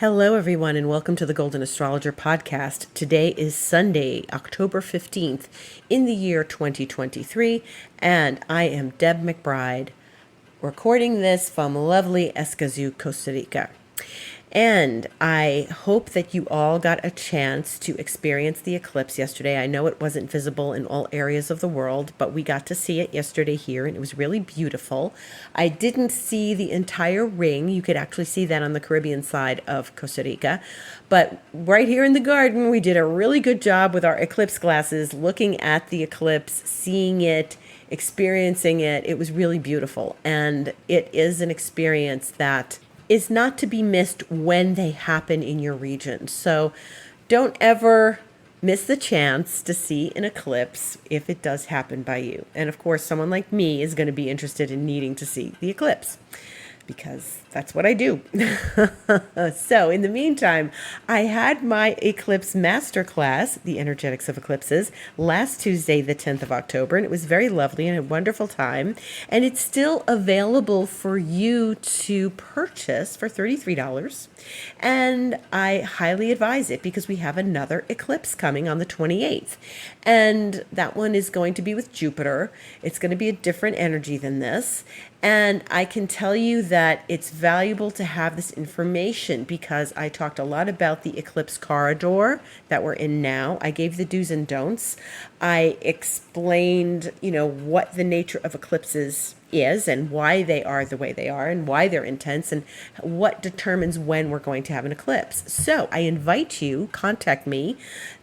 Hello, everyone, and welcome to the Golden Astrologer Podcast. Today is Sunday, October 15th, in the year 2023, and I am Deb McBride, recording this from lovely Escazú, Costa Rica. And I hope that you all got a chance to experience the eclipse yesterday. I know it wasn't visible in all areas of the world, but we got to see it yesterday here, and it was really beautiful. I didn't see the entire ring. You could actually see that on the Caribbean side of Costa Rica. But right here in the garden, we did a really good job with our eclipse glasses, looking at the eclipse, seeing it, experiencing it. It was really beautiful. And it is an experience that is not to be missed when they happen in your region. So don't ever miss the chance to see an eclipse if it does happen by you. And of course, someone like me is going to be interested in needing to see the eclipse, because that's what I do. So in the meantime, I had my eclipse masterclass, The Energetics of Eclipses, last Tuesday, the 10th of October, and it was very lovely and a wonderful time. And it's still available for you to purchase for $33. And I highly advise it because we have another eclipse coming on the 28th. And that one is going to be with Jupiter. It's going to be a different energy than this. And I can tell you that it's valuable to have this information because I talked a lot about the eclipse corridor that we're in now. I gave the do's and don'ts. I explained, what the nature of eclipses is and why they are the way they are and why they're intense and what determines when we're going to have an eclipse. So I invite you, contact me,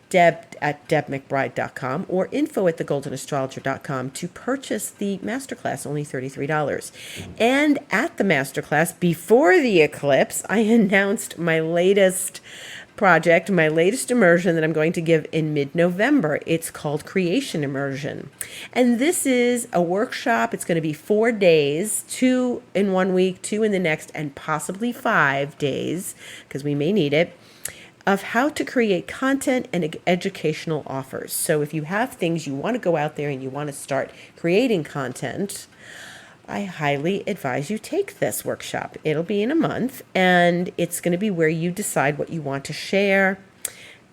deb@debmcbride.com or info@thegoldenastrologer.com to purchase the masterclass, only $33. And at the masterclass, before the eclipse, I announced my latest project, my latest immersion that I'm going to give in mid-November. It's called Creation Immersion. And this is a workshop. It's going to be 4 days, 2 in 1 week, 2 in the next, and possibly 5 days, because we may need it, of how to create content and educational offers. So if you have things you want to go out there and you want to start creating content, I highly advise you take this workshop. It'll be in a month, and it's going to be where you decide what you want to share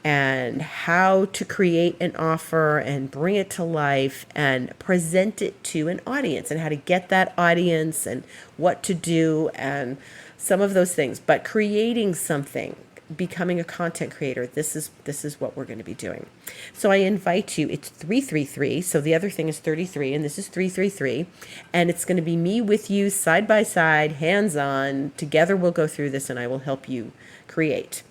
and how to create an offer and bring it to life and present it to an audience and how to get that audience and what to do and some of those things. But creating something, becoming a content creator, this is what we're going to be doing. So I invite you. It's 333. So the other thing is 33, and this is 333, and it's going to be me with you side by side, hands on. Together we'll go through this, and I will help you create.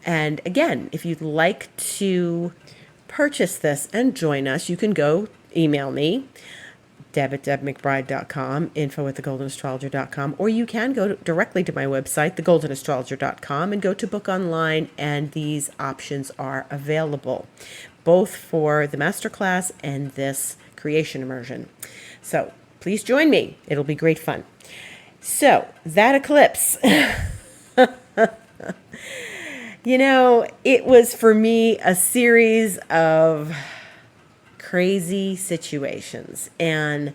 And again, if you'd like to purchase this and join us, you can go email me, deb@debmcbride.com, info@thegoldenastrologer.com, or you can go directly to my website, thegoldenastrologer.com, and go to book online, and these options are available, both for the masterclass and this creation immersion. So please join me. It'll be great fun. So that eclipse, it was for me a series of crazy situations, and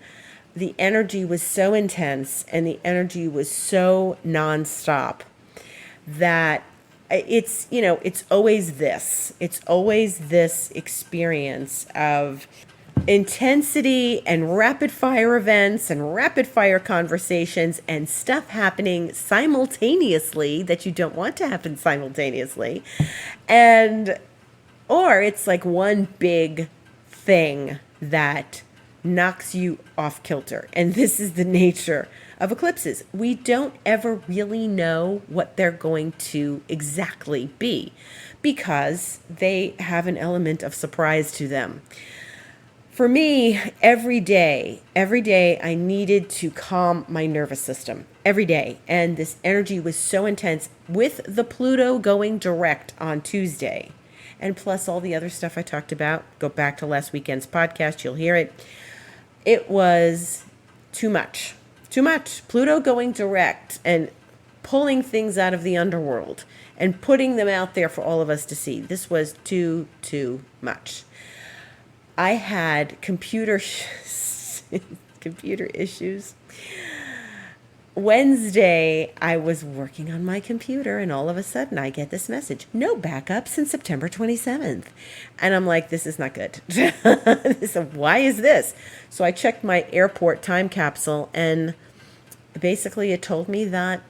the energy was so intense and the energy was so nonstop that it's always this experience of intensity and rapid fire events and rapid fire conversations and stuff happening simultaneously that you don't want to happen simultaneously, or it's like one big thing that knocks you off kilter. And this is the nature of eclipses. We don't ever really know what they're going to exactly be because they have an element of surprise to them. For me, every day, I needed to calm my nervous system every day. And this energy was so intense with the Pluto going direct on Tuesday. And plus all the other stuff I talked about. Go back to last weekend's podcast, you'll hear it. It was too much. Pluto going direct and pulling things out of the underworld and putting them out there for all of us to see. This was too much. I had computer issues. Wednesday, I was working on my computer, and all of a sudden I get this message: no backup since September 27th. And I'm like, this is not good. So why is this? So I checked my airport time capsule, and basically it told me that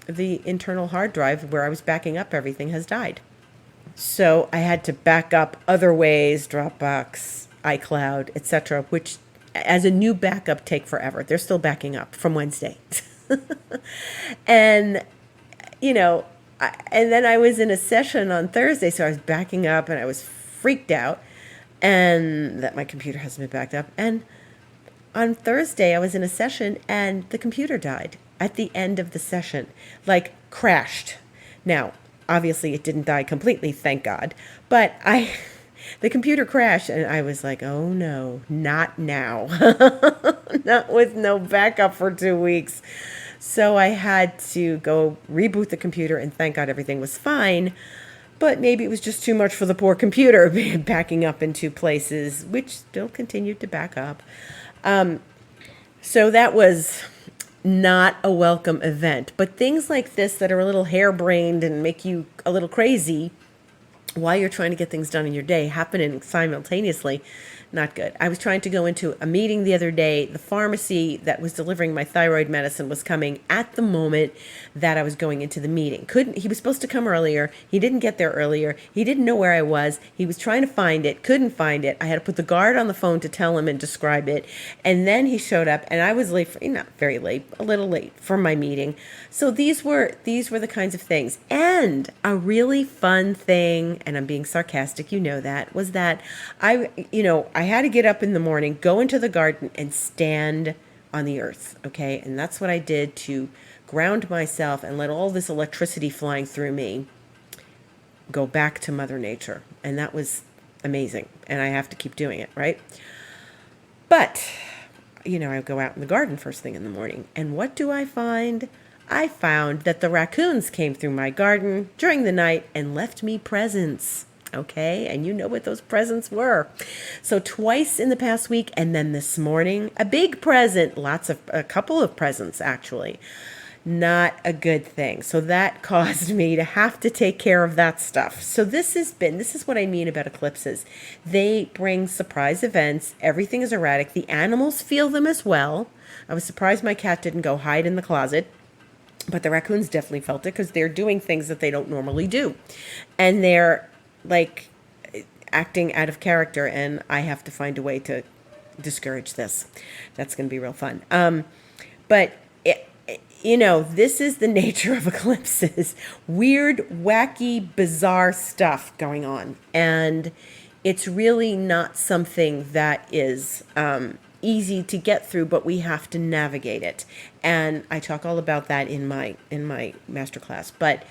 the internal hard drive where I was backing up everything has died. So I had to back up other ways, Dropbox, iCloud, etc., which as a new backup take forever. They're still backing up from Wednesday. And, and then I was in a session on Thursday, so I was backing up and I was freaked out and that my computer hasn't been backed up. And on Thursday, I was in a session and the computer died at the end of the session, like crashed. Now, obviously it didn't die completely, thank God, but the computer crashed and I was like, oh no, not now. Not with no backup for 2 weeks. So I had to go reboot the computer, and thank God everything was fine. But maybe it was just too much for the poor computer, backing up in 2 places, which still continued to back up. So that was not a welcome event. But things like this that are a little harebrained and make you a little crazy while you're trying to get things done in your day happening simultaneously, not good. I was trying to go into a meeting the other day. The pharmacy that was delivering my thyroid medicine was coming at the moment that I was going into the meeting. He was supposed to come earlier. He didn't get there earlier. He didn't know where I was. He was trying to find it, couldn't find it. I had to put the guard on the phone to tell him and describe it. And then he showed up, and I was late, not very late, a little late for my meeting. So these were the kinds of things. And a really fun thing, and I'm being sarcastic, you know that, was that I had to get up in the morning, go into the garden, and stand on the earth, okay? And that's what I did to ground myself and let all this electricity flying through me go back to Mother Nature. And that was amazing. And I have to keep doing it, right? But, I go out in the garden first thing in the morning. And what do I find? I found that the raccoons came through my garden during the night and left me presents. Okay, and you know what those presents were. So twice in the past week, and then this morning, a big present, a couple of presents actually. Not a good thing. So that caused me to have to take care of that stuff. So this is what I mean about eclipses. They bring surprise events. Everything is erratic. The animals feel them as well. I was surprised my cat didn't go hide in the closet. But the raccoons definitely felt it because they're doing things that they don't normally do. And they're like acting out of character, and I have to find a way to discourage this. That's going to be real fun. But this is the nature of eclipses. Weird, wacky, bizarre stuff going on. And it's really not something that is easy to get through, but we have to navigate it. And I talk all about that in my masterclass. But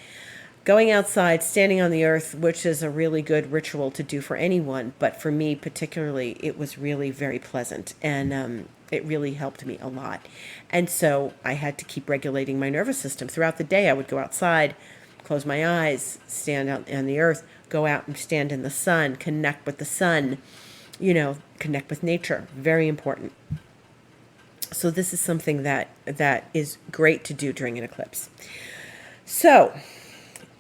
going outside, standing on the earth, which is a really good ritual to do for anyone, but for me particularly, it was really very pleasant, and it really helped me a lot. And so I had to keep regulating my nervous system. Throughout the day, I would go outside, close my eyes, stand out on the earth, go out and stand in the sun, connect with the sun, connect with nature. Very important. So this is something that is great to do during an eclipse. So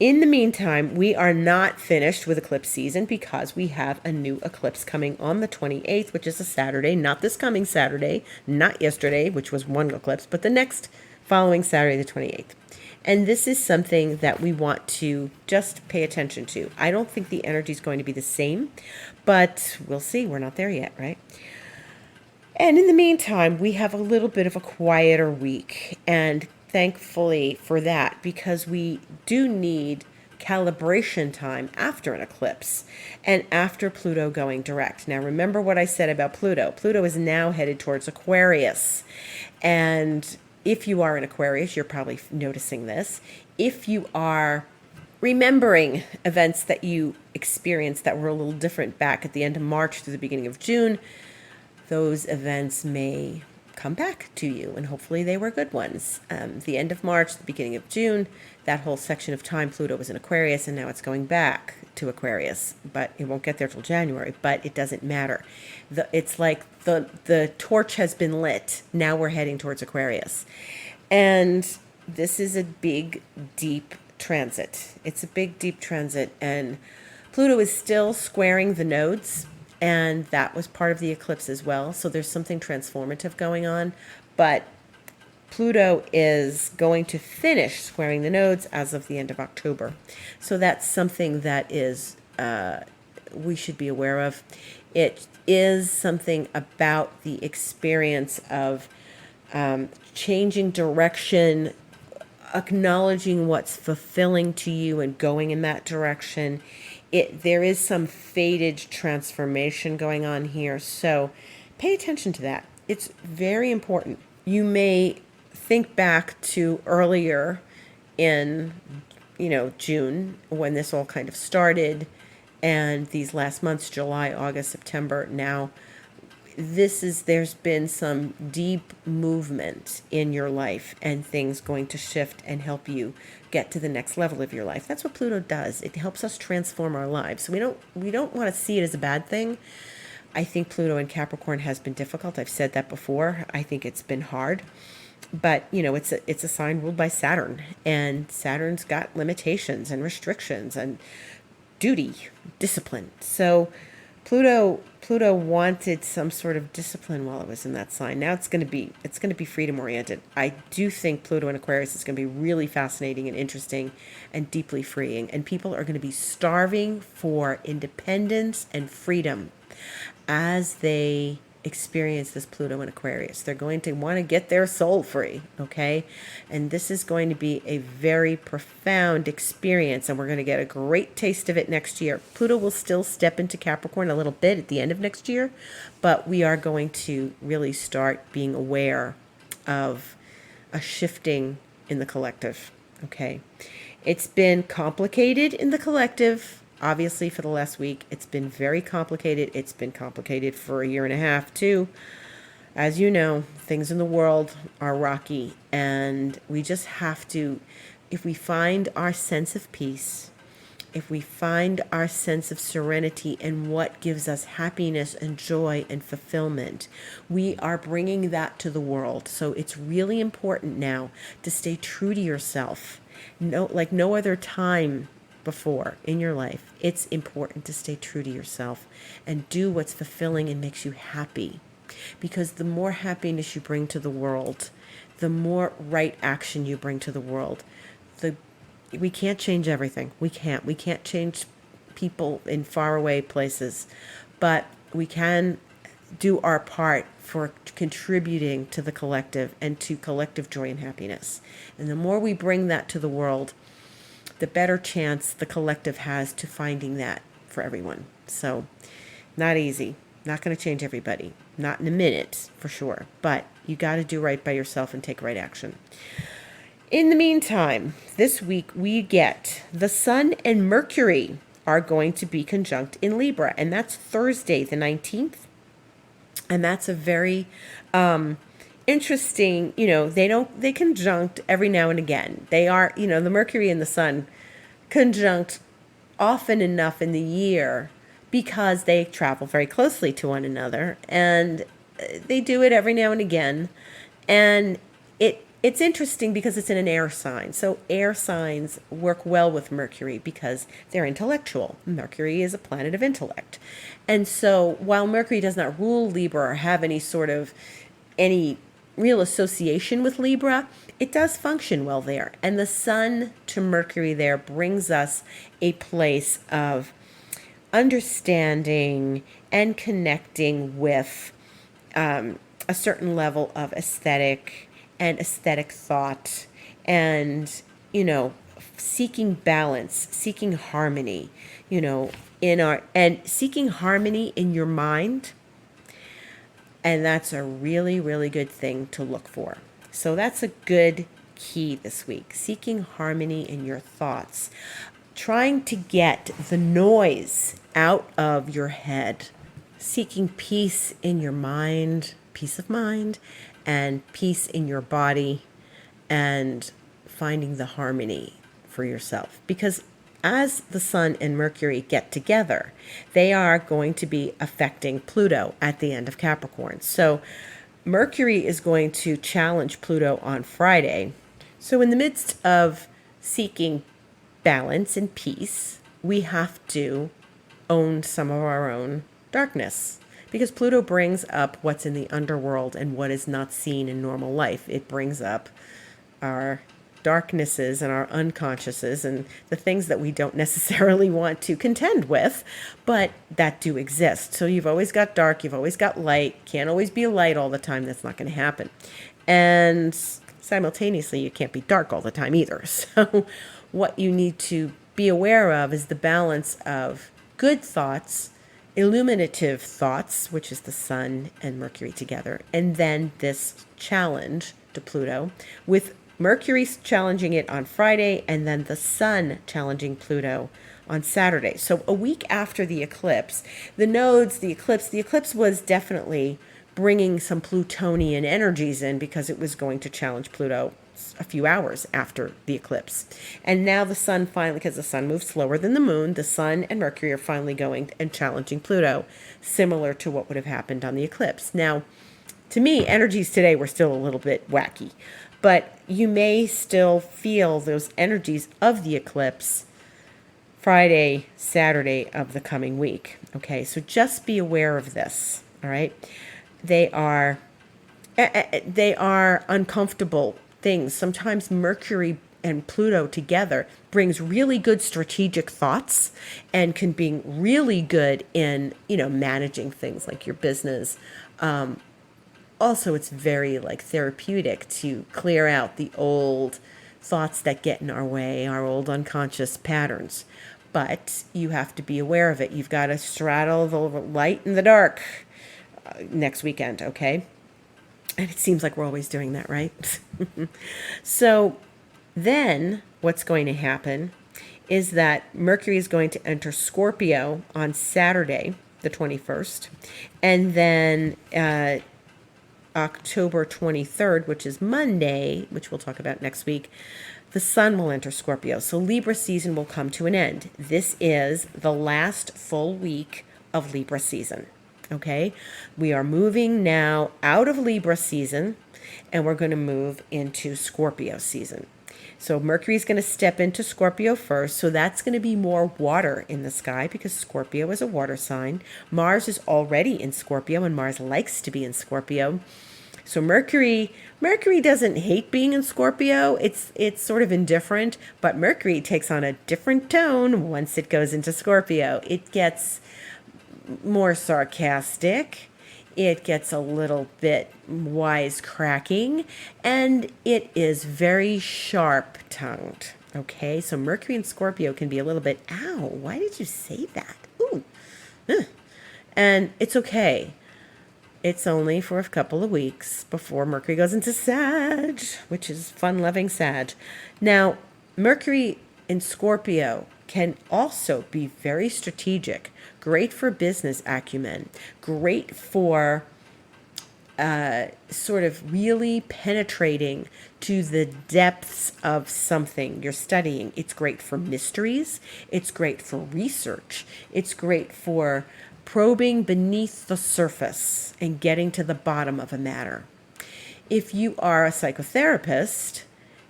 in the meantime, we are not finished with eclipse season because we have a new eclipse coming on the 28th, which is a Saturday, not this coming Saturday, not yesterday, which was one eclipse, but the next following Saturday, the 28th. And this is something that we want to just pay attention to. I don't think the energy is going to be the same, but we'll see. We're not there yet, right? And in the meantime, we have a little bit of a quieter week, and thankfully for that, because we do need calibration time after an eclipse and after Pluto going direct. Now, remember what I said about Pluto. Pluto is now headed towards Aquarius. And if you are in Aquarius, you're probably noticing this. If you are remembering events that you experienced that were a little different back at the end of March through the beginning of June, those events may come back to you, and hopefully they were good ones. The end of March, the beginning of June, that whole section of time, Pluto was in Aquarius, and now it's going back to Aquarius, but it won't get there till January, but it doesn't matter. It's like the torch has been lit. Now we're heading towards Aquarius. And this is a big, deep transit. It's a big, deep transit. And Pluto is still squaring the nodes. And that was part of the eclipse as well. So there's something transformative going on. But Pluto is going to finish squaring the nodes as of the end of October. So that's something that is we should be aware of. It is something about the experience of changing direction, acknowledging what's fulfilling to you and going in that direction. There is some fated transformation going on here, so pay attention to that. It's very important. You may think back to earlier in, June, when this all kind of started, and these last months, July, August, September. Now there's been some deep movement in your life, and things going to shift and help you get to the next level of your life. That's what Pluto does. It helps us transform our lives. So we don't want to see it as a bad thing. I think Pluto in Capricorn has been difficult. I've said that before. I think it's been hard. But, it's a sign ruled by Saturn, and Saturn's got limitations and restrictions and duty, discipline. So Pluto wanted some sort of discipline while it was in that sign. Now it's going to be freedom oriented. I do think Pluto in Aquarius is going to be really fascinating and interesting and deeply freeing, and people are going to be starving for independence and freedom as they experience this Pluto in Aquarius. They're going to want to get their soul free, okay? And this is going to be a very profound experience, and we're going to get a great taste of it next year. Pluto will still step into Capricorn a little bit at the end of next year, but we are going to really start being aware of a shifting in the collective, okay? It's been complicated in the collective. Obviously, for the last week, it's been very complicated. It's been complicated for a year and a half, too. As you know, things in the world are rocky, and we just have to, if we find our sense of peace, if we find our sense of serenity and what gives us happiness and joy and fulfillment, we are bringing that to the world. So it's really important now to stay true to yourself. Like no other time before in your life, it's important to stay true to yourself and do what's fulfilling and makes you happy. Because the more happiness you bring to the world, the more right action you bring to the world. We can't change everything. We can't change people in faraway places, but we can do our part for contributing to the collective and to collective joy and happiness. And the more we bring that to the world, the better chance the collective has to finding that for everyone. So, not easy. Not going to change everybody. Not in a minute, for sure. But you got to do right by yourself and take right action. In the meantime, this week we get the Sun and Mercury are going to be conjunct in Libra. And that's Thursday, the 19th. And that's a very interesting, they conjunct every now and again. They are, the Mercury and the Sun conjunct often enough in the year because they travel very closely to one another, and they do it every now and again. And it's interesting because it's in an air sign. So air signs work well with Mercury because they're intellectual. Mercury is a planet of intellect. And so while Mercury does not rule Libra or have any real association with Libra, it does function well there. And the Sun to Mercury there brings us a place of understanding and connecting with a certain level of aesthetic thought, and seeking balance, seeking harmony, seeking harmony in your mind. And that's a really, really good thing to look for. So that's a good key this week. Seeking harmony in your thoughts. Trying to get the noise out of your head. Seeking peace in your mind, peace of mind, and peace in your body, and finding the harmony for yourself. Because as the Sun and Mercury get together, they are going to be affecting Pluto at the end of Capricorn. So Mercury is going to challenge Pluto on Friday. So, in the midst of seeking balance and peace, we have to own some of our own darkness. Because Pluto brings up what's in the underworld and what is not seen in normal life. It brings up our darknesses and our unconsciouses and the things that we don't necessarily want to contend with, but that do exist. So you've always got dark, you've always got light. Can't always be light all the time. That's not going to happen. And simultaneously, you can't be dark all the time either. So what you need to be aware of is the balance of good thoughts, illuminative thoughts, which is the Sun and Mercury together, and then this challenge to Pluto with Mercury challenging it on Friday and then the Sun challenging Pluto on Saturday. So a week after the eclipse, the eclipse was definitely bringing some Plutonian energies in because it was going to challenge Pluto a few hours after the eclipse. And now the Sun finally, because the Sun moves slower than the Moon, the Sun and Mercury are finally going and challenging Pluto, similar to what would have happened on the eclipse. Now, to me, energies today were still a little bit wacky, but you may still feel those energies of the eclipse Friday, Saturday of the coming week. Okay, so just be aware of this, all right? They are uncomfortable things. Sometimes Mercury and Pluto together brings really good strategic thoughts and can be really good in, managing things like your business. Also, it's very therapeutic to clear out the old thoughts that get in our way, our old unconscious patterns. But you have to be aware of it. You've got to straddle the light and the dark next weekend, okay? And it seems like we're always doing that, right? So then what's going to happen is that Mercury is going to enter Scorpio on Saturday, the 21st, and then October 23rd, which is Monday, which we'll talk about next week, the Sun will enter Scorpio. So Libra season will come to an end. This is the last full week of Libra season. Okay? We are moving now out of Libra season, and we're going to move into Scorpio season. So Mercury is going to step into Scorpio first. So that's going to be more water in the sky because Scorpio is a water sign. Mars is already in Scorpio, and Mars likes to be in Scorpio. So Mercury doesn't hate being in Scorpio. It's sort of indifferent, but Mercury takes on a different tone once it goes into Scorpio. It gets more sarcastic. It gets a little bit wisecracking, and it is very sharp-tongued. Okay, so Mercury and Scorpio can be a little bit, ow, why did you say that? Ooh. And it's okay. It's only for a couple of weeks before Mercury goes into Sag, which is fun-loving Sag. Now, Mercury in Scorpio can also be very strategic, great for business acumen, great for sort of really penetrating to the depths of something you're studying. It's great for mysteries. It's great for research. It's great for probing beneath the surface and getting to the bottom of a matter. If you are a psychotherapist,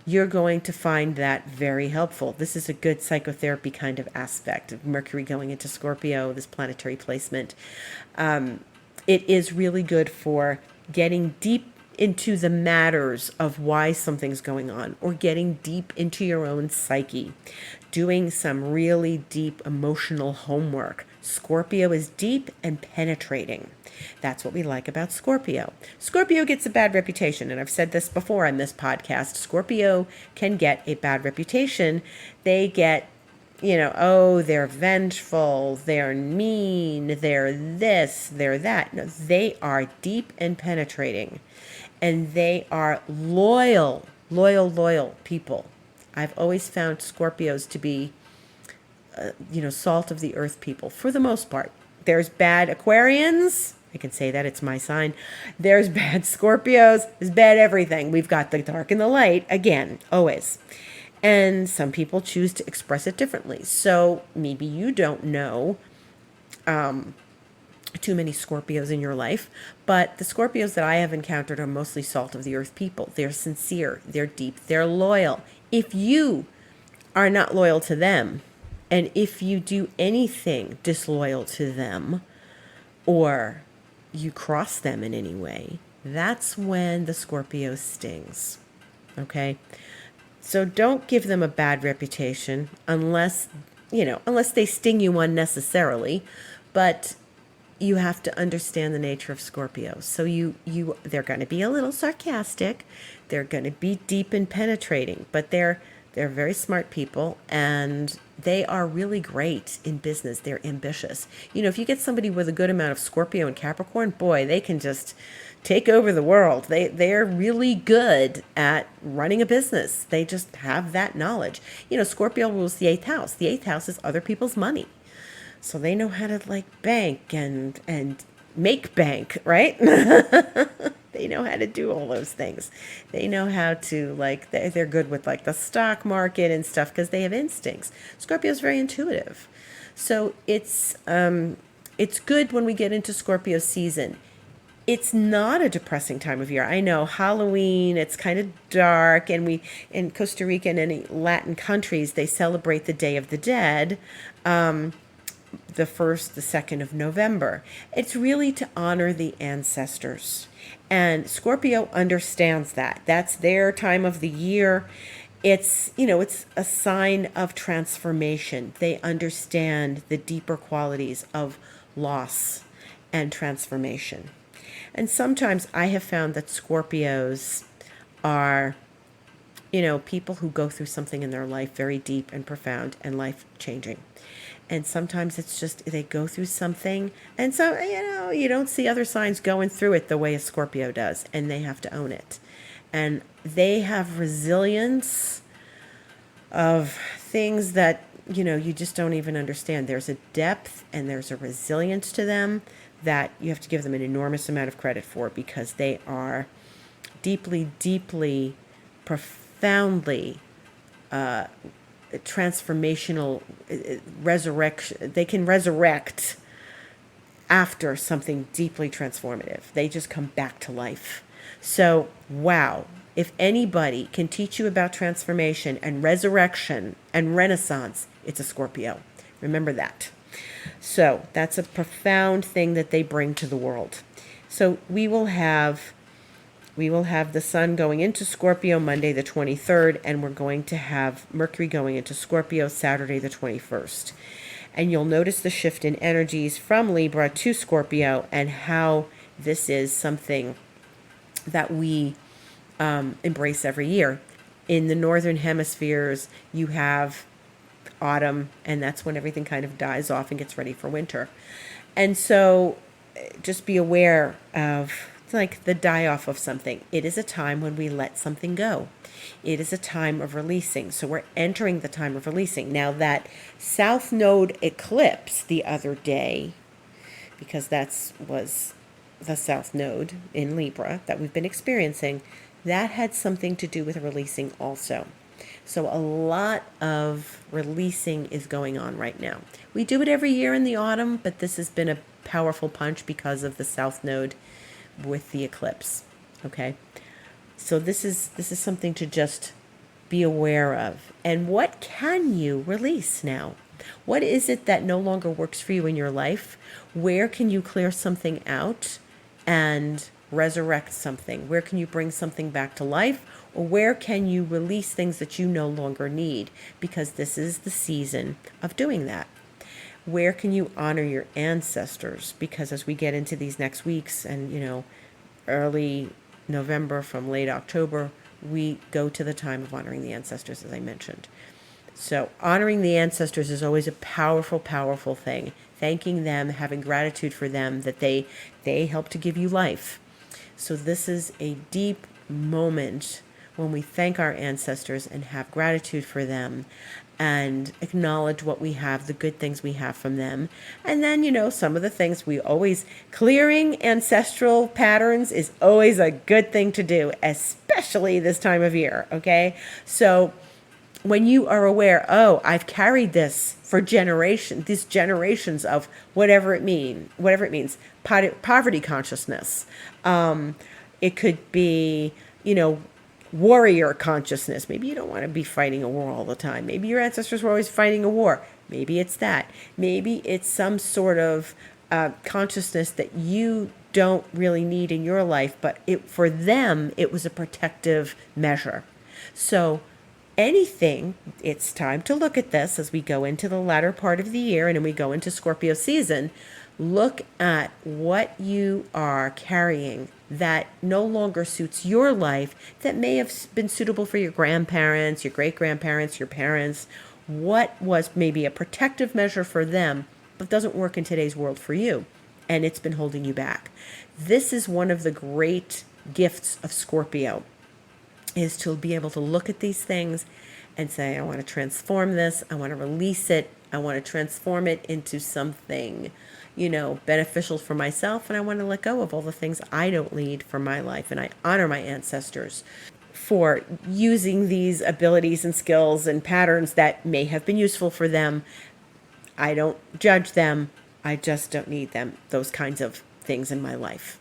you're going to find that very helpful. This is a good psychotherapy kind of aspect of Mercury going into Scorpio, this planetary placement. It is really good for getting deep into the matters of why something's going on, or getting deep into your own psyche, doing some really deep emotional homework. Scorpio is deep and penetrating. That's what we like about Scorpio. Scorpio gets a bad reputation, and I've said this before on this podcast. Scorpio can get a bad reputation. They get, they're vengeful, they're mean, they're this, they're that. No, they are deep and penetrating, and they are loyal people. I've always found Scorpios to be salt of the earth people for the most part. There's bad Aquarians. I can say that, it's my sign. There's bad Scorpios. There's bad everything. We've got the dark and the light, again, always. And some people choose to express it differently. So maybe you don't know too many Scorpios in your life, but the Scorpios that I have encountered are mostly salt of the earth people. They're sincere, they're deep, they're loyal. If you are not loyal to them, and if you do anything disloyal to them, or you cross them in any way, that's when the Scorpio stings. Okay? So don't give them a bad reputation unless they sting you unnecessarily. But you have to understand the nature of Scorpios. So they're going to be a little sarcastic. They're going to be deep and penetrating, but they're very smart people, and they are really great in business. They're ambitious. If you get somebody with a good amount of Scorpio and Capricorn, boy, they can just take over the world. They're really good at running a business. They just have that knowledge. Scorpio rules the eighth house. The eighth house is other people's money. So they know how to bank and make bank, right? They know how to do all those things. They know how to they're good with the stock market and stuff because they have instincts. Scorpio is very intuitive. So it's good when we get into Scorpio season. It's not a depressing time of year. I know Halloween, it's kind of dark, and we in Costa Rica and any Latin countries, they celebrate the Day of the Dead. The 1st, the 2nd of November. It's really to honor the ancestors. And Scorpio understands that. That's their time of the year. It's a sign of transformation. They understand the deeper qualities of loss and transformation. And sometimes I have found that Scorpios are, people who go through something in their life very deep and profound and life-changing. And sometimes it's just they go through something, and so you don't see other signs going through it the way a Scorpio does, and they have to own it. And they have resilience of things that you just don't even understand. There's a depth and there's a resilience to them that you have to give them an enormous amount of credit for, because they are deeply, deeply, profoundly transformational, resurrection. They can resurrect after something deeply transformative. They just come back to life. So, wow. If anybody can teach you about transformation and resurrection and renaissance, it's a Scorpio. Remember that. So that's a profound thing that they bring to the world. So we will have the sun going into Scorpio Monday the 23rd, and we're going to have Mercury going into Scorpio Saturday the 21st. And you'll notice the shift in energies from Libra to Scorpio, and how this is something that we embrace every year. In the northern hemispheres, you have autumn, and that's when everything kind of dies off and gets ready for winter. And so just be aware of the die off of something. It is a time when we let something go. It is a time of releasing. So we're entering the time of releasing. Now that South Node eclipse the other day, because that was the South Node in Libra that we've been experiencing, that had something to do with releasing also. So a lot of releasing is going on right now. We do it every year in the autumn, but this has been a powerful punch because of the South Node with the eclipse. Okay, so this is something to just be aware of. And what can you release now? What is it that no longer works for you in your life? Where can you clear something out and resurrect something? Where can you bring something back to life? Or where can you release things that you no longer need? Because this is the season of doing that. Where can you honor your ancestors? Because as we get into these next weeks and, early November from late October, we go to the time of honoring the ancestors, as I mentioned. So honoring the ancestors is always a powerful, powerful thing. Thanking them, having gratitude for them, that they help to give you life. So this is a deep moment when we thank our ancestors and have gratitude for them and acknowledge what we have, the good things we have from them. And then, some of the things clearing ancestral patterns is always a good thing to do, especially this time of year, okay? So when you are aware, oh, I've carried this for these generations of whatever it means, poverty consciousness. It could be, warrior consciousness. Maybe you don't want to be fighting a war all the time. Maybe your ancestors were always fighting a war. Maybe it's that. Maybe it's some sort of consciousness that you don't really need in your life, but for them, it was a protective measure. So it's time to look at this as we go into the latter part of the year and then we go into Scorpio season. Look at what you are carrying that no longer suits your life, that may have been suitable for your grandparents, your great-grandparents, your parents. What was maybe a protective measure for them, but doesn't work in today's world for you, and it's been holding you back. This is one of the great gifts of Scorpio, is to be able to look at these things and say, I want to transform this, I want to release it, I want to transform it into something, beneficial for myself, and I want to let go of all the things I don't need for my life. And I honor my ancestors for using these abilities and skills and patterns that may have been useful for them. I don't judge them. I just don't need them, those kinds of things in my life.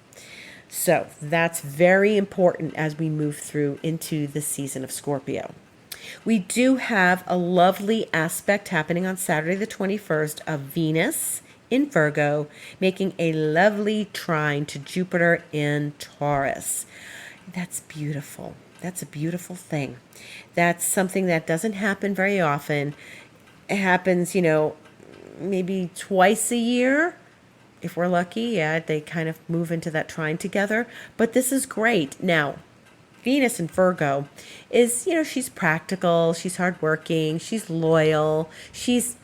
So that's very important as we move through into the season of Scorpio. We do have a lovely aspect happening on Saturday the 21st of Venus in Virgo, making a lovely trine to Jupiter in Taurus. That's beautiful. That's a beautiful thing. That's something that doesn't happen very often. It happens, maybe twice a year. If we're lucky, yeah, they kind of move into that trine together. But this is great. Now, Venus in Virgo is, she's practical, she's hardworking, she's loyal, she's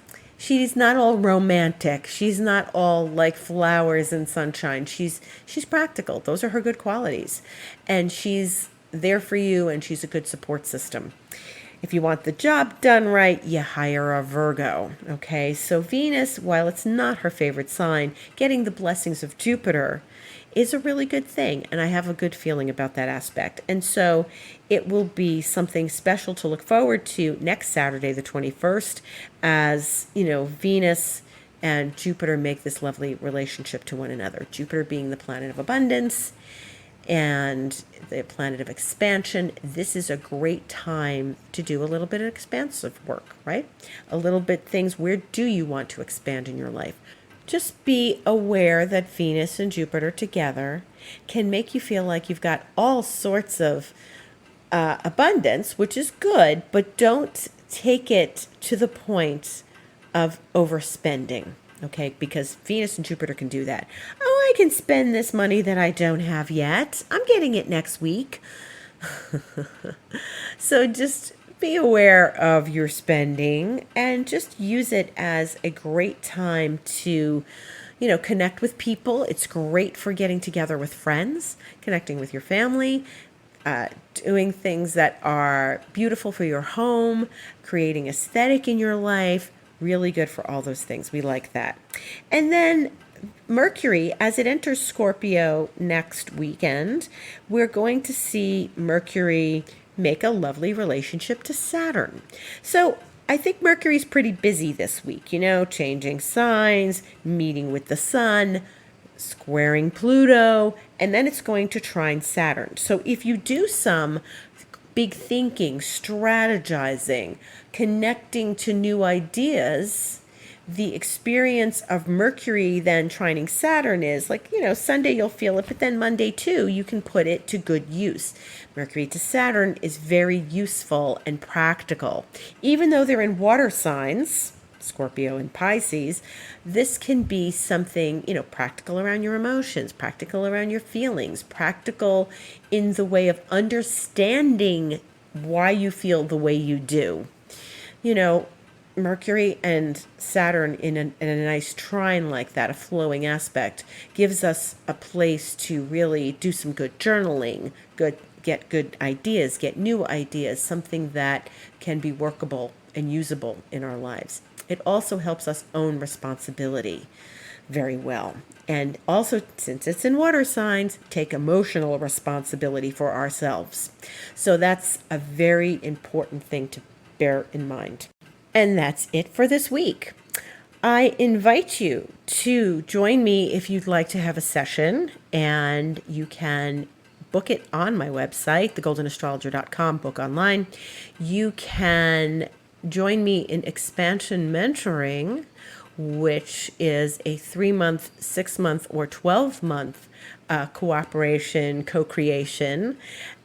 not all romantic, she's not all like flowers and sunshine. She's practical. Those are her good qualities. And she's there for you, and she's a good support system. If you want the job done right, you hire a Virgo, okay? So Venus, while it's not her favorite sign, getting the blessings of Jupiter is a really good thing, and I have a good feeling about that aspect. And so it will be something special to look forward to next Saturday, the 21st, as, Venus and Jupiter make this lovely relationship to one another. Jupiter being the planet of abundance and the planet of expansion. This is a great time to do a little bit of expansive work, right? A little bit things, where do you want to expand in your life? Just be aware that Venus and Jupiter together can make you feel like you've got all sorts of abundance, which is good, but don't take it to the point of overspending, okay? Because Venus and Jupiter can do that. Oh, I can spend this money that I don't have yet. I'm getting it next week. So just be aware of your spending and just use it as a great time to, connect with people. It's great for getting together with friends, connecting with your family, doing things that are beautiful for your home, creating aesthetic in your life. Really good for all those things. We like that. And then Mercury, as it enters Scorpio next weekend, we're going to see Mercury make a lovely relationship to Saturn. So I think Mercury's pretty busy this week, changing signs, meeting with the sun, squaring Pluto, and then it's going to trine Saturn. So if you do some big thinking, strategizing, connecting to new ideas, the experience of Mercury then trining Saturn is like, Sunday you'll feel it, but then Monday too, you can put it to good use. Mercury to Saturn is very useful and practical. Even though they're in water signs, Scorpio and Pisces, this can be something, practical around your emotions, practical around your feelings, practical in the way of understanding why you feel the way you do. Mercury and Saturn in a nice trine like that, a flowing aspect, gives us a place to really do some good journaling, get good ideas, get new ideas, something that can be workable and usable in our lives. It also helps us own responsibility very well. And also, since it's in water signs, take emotional responsibility for ourselves. So that's a very important thing to bear in mind. And that's it for this week. I invite you to join me if you'd like to have a session, and you can book it on my website, thegoldenastrologer.com, book online. You can join me in expansion mentoring, which is a 3-month, 6-month, or 12-month cooperation, co-creation.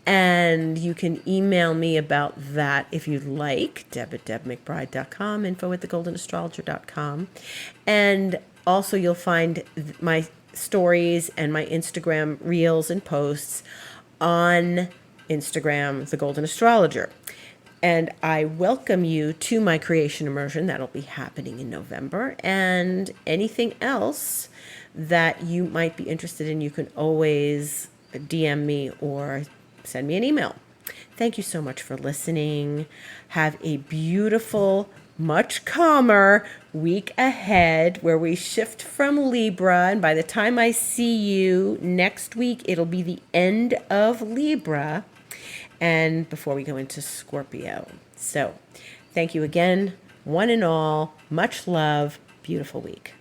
And you can email me about that if you'd like, deb@debmcbride.com, info@thegoldenastrologer.com. And also you'll find my stories and my Instagram reels and posts on Instagram, The Golden Astrologer. And I welcome you to my creation immersion. That'll be happening in November. And anything else that you might be interested in, you can always DM me or send me an email. Thank you so much for listening. Have a beautiful, much calmer week ahead where we shift from Libra. And by the time I see you next week, it'll be the end of Libra and before we go into Scorpio. So thank you again, one and all. Much love. Beautiful week.